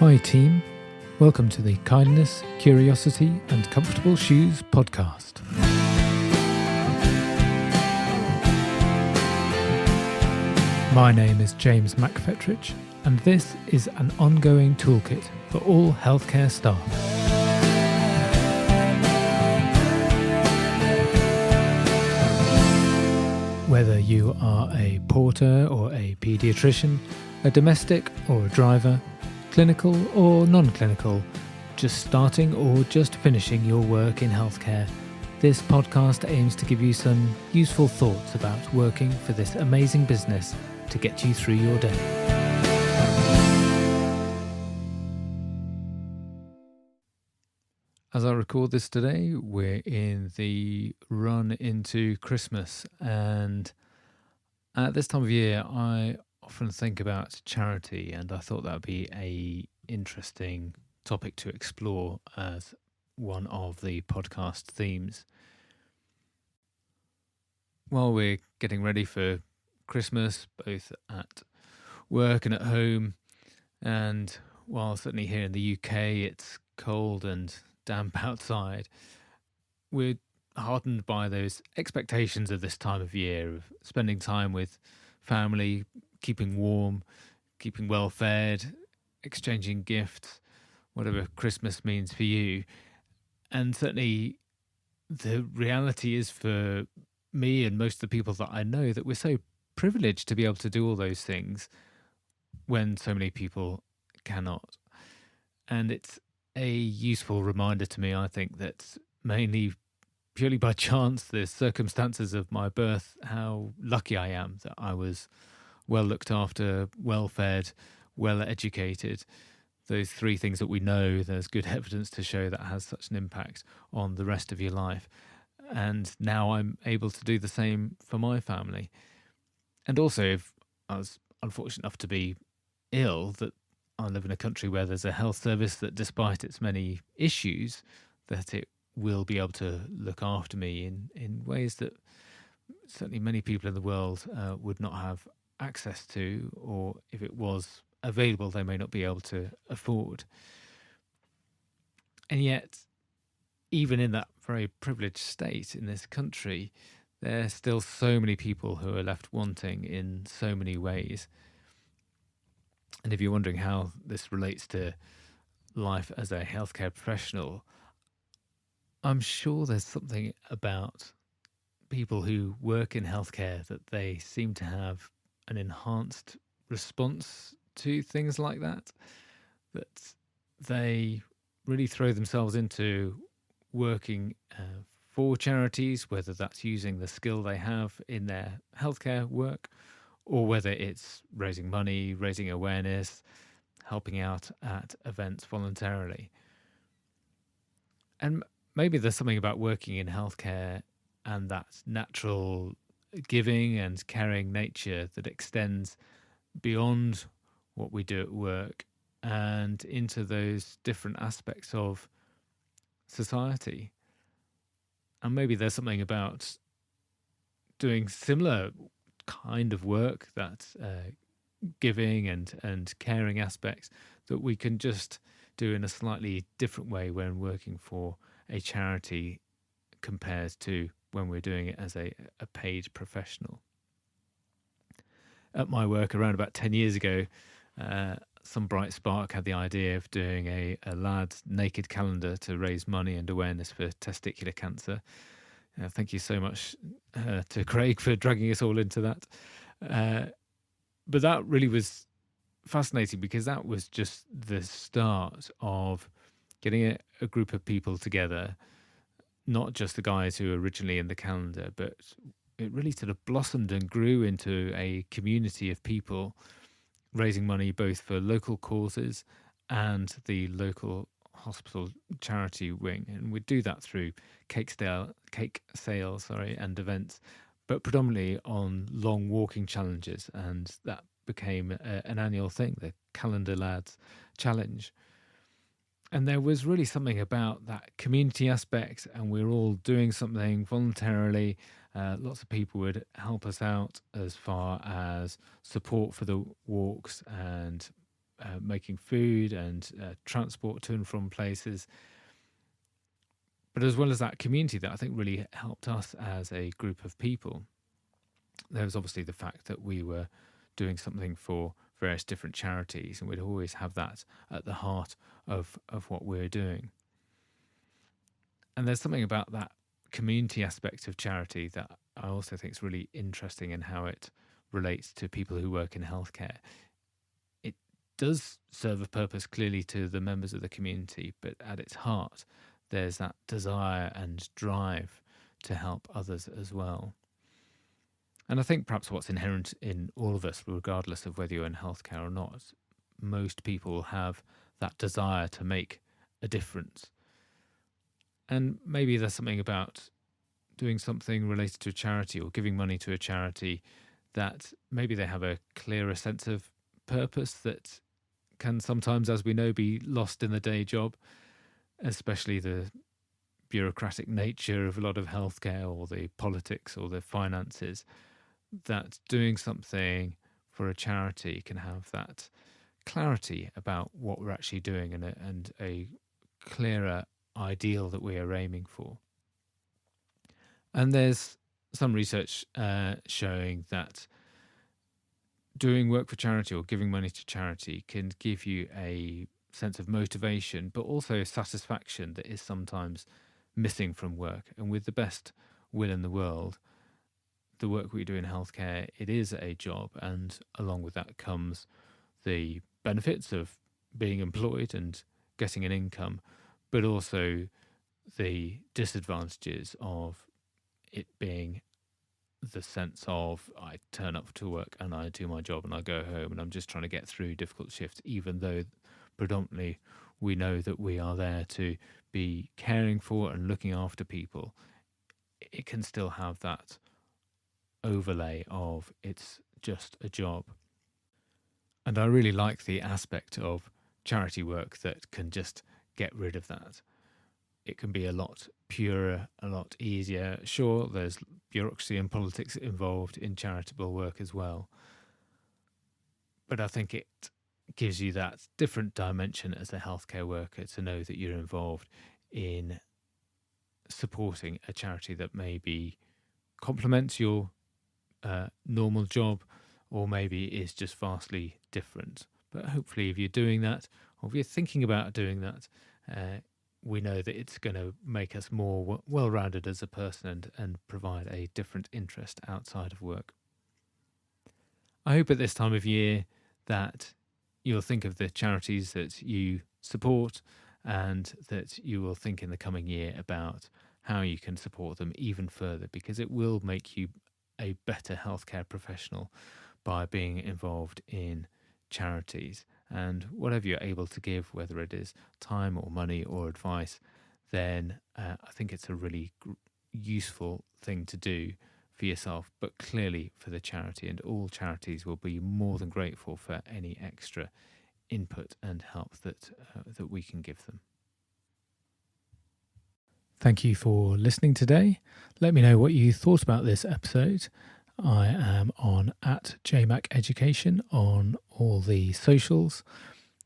Hi team, welcome to the Kindness, Curiosity and Comfortable Shoes podcast. My name is James McFetrich and this is an ongoing toolkit for all healthcare staff. Whether you are a porter or a paediatrician, a domestic or a driver, clinical or non-clinical, just starting or just finishing your work in healthcare, this podcast aims to give you some useful thoughts about working for this amazing business to get you through your day. As I record this today, we're in the run into Christmas, and at this time of year I often think about charity, and I thought that would be a interesting topic to explore as one of the podcast themes. While we're getting ready for Christmas, both at work and at home, and while certainly here in the UK it's cold and damp outside, we're heartened by those expectations of this time of year of spending time with family, keeping warm, keeping well fed, exchanging gifts, whatever Christmas means for you. And certainly the reality is for me and most of the people that I know that we're so privileged to be able to do all those things when so many people cannot. And it's a useful reminder to me, I think, that mainly purely by chance, the circumstances of my birth, how lucky I am that I was well looked after, well fed, well educated. Those three things that we know, there's good evidence to show that has such an impact on the rest of your life. And now I'm able to do the same for my family. And also, if I was unfortunate enough to be ill, that I live in a country where there's a health service that, despite its many issues, that it will be able to look after me in ways that certainly many people in the world would not have access to, or if it was available, they may not be able to afford. And yet, even in that very privileged state in this country, there are still so many people who are left wanting in so many ways. And if you're wondering how this relates to life as a healthcare professional, I'm sure there's something about people who work in healthcare that they seem to have an enhanced response to things like that they really throw themselves into working for charities, whether that's using the skill they have in their healthcare work, or whether it's raising money, raising awareness, helping out at events voluntarily. And maybe there's something about working in healthcare and that natural giving and caring nature that extends beyond what we do at work and into those different aspects of society. And maybe there's something about doing similar kind of work, that giving and caring aspects, that we can just do in a slightly different way when working for a charity compared to when we're doing it as a paid professional. At my work around about 10 years ago, some bright spark had the idea of doing a lad's naked calendar to raise money and awareness for testicular cancer. Thank you so much to Craig for dragging us all into that. But that really was fascinating because that was just the start of getting a group of people together, not just the guys who were originally in the calendar, but it really sort of blossomed and grew into a community of people raising money both for local causes and the local hospital charity wing. And we'd do that through cake sales and events, but predominantly on long walking challenges. And that became an annual thing, the Calendar Lads Challenge. And there was really something about that community aspect, and we're all doing something voluntarily. Lots of people would help us out as far as support for the walks and making food and transport to and from places. But as well as that community that I think really helped us as a group of people, there was obviously the fact that we were doing something for various different charities, and we'd always have that at the heart of what we're doing. And there's something about that community aspect of charity that I also think is really interesting in how it relates to people who work in healthcare. It does serve a purpose clearly to the members of the community, but at its heart, there's that desire and drive to help others as well. And I think perhaps what's inherent in all of us, regardless of whether you're in healthcare or not, most people have that desire to make a difference. And maybe there's something about doing something related to a charity or giving money to a charity that maybe they have a clearer sense of purpose that can sometimes, as we know, be lost in the day job, especially the bureaucratic nature of a lot of healthcare or the politics or the finances, that doing something for a charity can have that clarity about what we're actually doing and a clearer ideal that we are aiming for. And there's some research showing that doing work for charity or giving money to charity can give you a sense of motivation, but also satisfaction that is sometimes missing from work. And with the best will in the world, the work we do in healthcare, it is a job, and along with that comes the benefits of being employed and getting an income, but also the disadvantages of it being the sense of I turn up to work and I do my job and I go home and I'm just trying to get through difficult shifts, even though predominantly we know that we are there to be caring for and looking after people. It can still have that overlay of it's just a job. And I really like the aspect of charity work that can just get rid of that. It can be a lot purer, a lot easier. Sure, there's bureaucracy and politics involved in charitable work as well. But I think it gives you that different dimension as a healthcare worker to know that you're involved in supporting a charity that maybe complements your normal job, or maybe is just vastly different. But hopefully if you're doing that, or if you're thinking about doing that, we know that it's going to make us more well-rounded as a person and provide a different interest outside of work. I hope at this time of year that you'll think of the charities that you support and that you will think in the coming year about how you can support them even further, because it will make you a better healthcare professional by being involved in charities. And whatever you're able to give, whether it is time or money or advice, then I think it's a really useful thing to do for yourself, but clearly for the charity. And all charities will be more than grateful for any extra input and help that we can give them. Thank you for listening today. Let me know what you thought about this episode. I am on @JMacEducation on all the socials,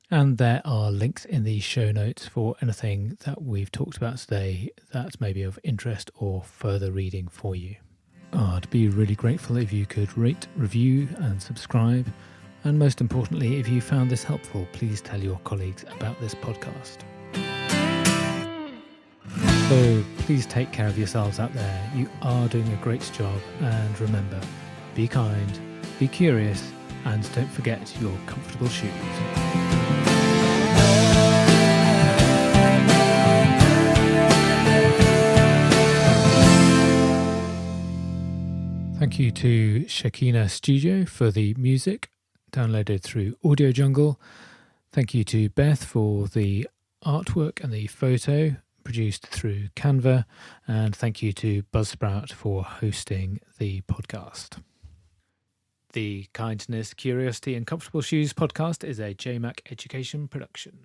and there are links in the show notes for anything that we've talked about today that may be of interest or further reading for you. I'd be really grateful if you could rate, review and subscribe, and most importantly, if you found this helpful, please tell your colleagues about this podcast. So please take care of yourselves out there. You are doing a great job, and remember, be kind, be curious, and don't forget your comfortable shoes. Thank you to Shakina Studio for the music, downloaded through Audio Jungle. Thank you to Beth for the artwork and the photo, produced through Canva, and thank you to Buzzsprout for hosting the podcast. The Kindness, Curiosity and Comfortable Shoes podcast is a JMac Education production.